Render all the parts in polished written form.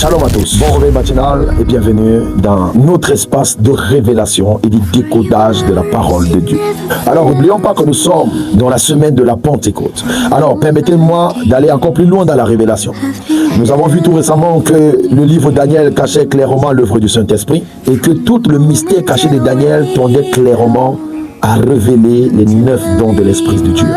Shalom à tous. Bon réveil matinal et bienvenue dans notre espace de révélation et de décodage de la parole de Dieu. Alors, n'oublions pas que nous sommes dans la semaine de la Pentecôte. Alors, permettez-moi d'aller encore plus loin dans la révélation. Nous avons vu tout récemment que le livre Daniel cachait clairement l'œuvre du Saint-Esprit et que tout le mystère caché de Daniel tendait clairement à révéler les 9 dons de l'Esprit de Dieu.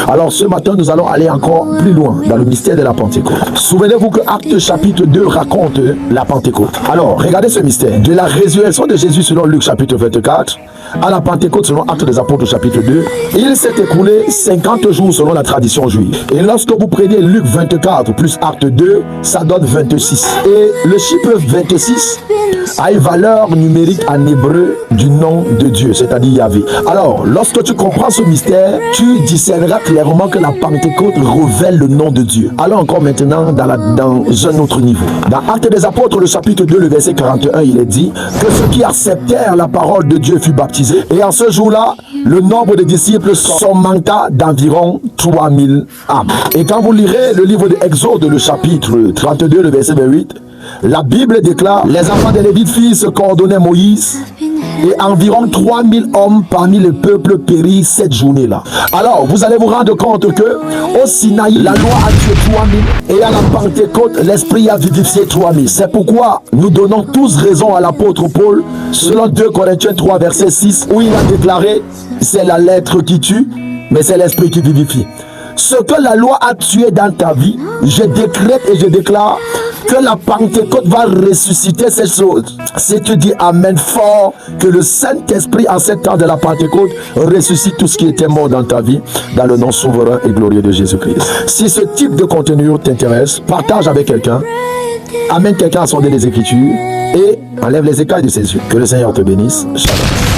Alors ce matin, nous allons aller encore plus loin dans le mystère de la Pentecôte. Souvenez-vous que Actes chapitre 2 raconte la Pentecôte. Alors, regardez ce mystère. De la résurrection de Jésus selon Luc chapitre 24 à la Pentecôte selon Actes des Apôtres chapitre 2, il s'est écoulé 50 jours selon la tradition juive. Et lorsque vous prenez Luc 24 plus Acte 2, ça donne 26. Et le chiffre 26 a une valeur numérique en hébreu du nom de Dieu, c'est-à-dire Yahvé. Alors, lorsque tu comprends ce mystère, tu discerneras clairement que la Pentecôte révèle le nom de Dieu. Allons encore maintenant dans un autre niveau. Dans Actes des Apôtres, le chapitre 2, le verset 41, il est dit que ceux qui acceptèrent la parole de Dieu furent baptisés. Et en ce jour-là, le nombre de disciples s'augmenta d'environ 3000 âmes. Et quand vous lirez le livre de Exode, le chapitre 32, le verset 28, la Bible déclare: les enfants de Lévi se coordonnaient Moïse, et environ 3000 hommes parmi le peuple périrent cette journée-là. Alors, vous allez vous rendre compte que au Sinaï, la loi a tué 3000 et à la Pentecôte, l'Esprit a vivifié 3000. C'est pourquoi nous donnons tous raison à l'apôtre Paul, selon 2 Corinthiens 3, verset 6, où il a déclaré: c'est la lettre qui tue, mais c'est l'Esprit qui vivifie. Ce que la loi a tué dans ta vie, je décrète et je déclare que la Pentecôte va ressusciter ces choses. Si tu dis amen fort, que le Saint-Esprit en ce temps de la Pentecôte ressuscite tout ce qui était mort dans ta vie, dans le nom souverain et glorieux de Jésus-Christ. Si ce type de contenu t'intéresse, partage avec quelqu'un, amène quelqu'un à sonder les Écritures et enlève les écailles de ses yeux. Que le Seigneur te bénisse. Shalom.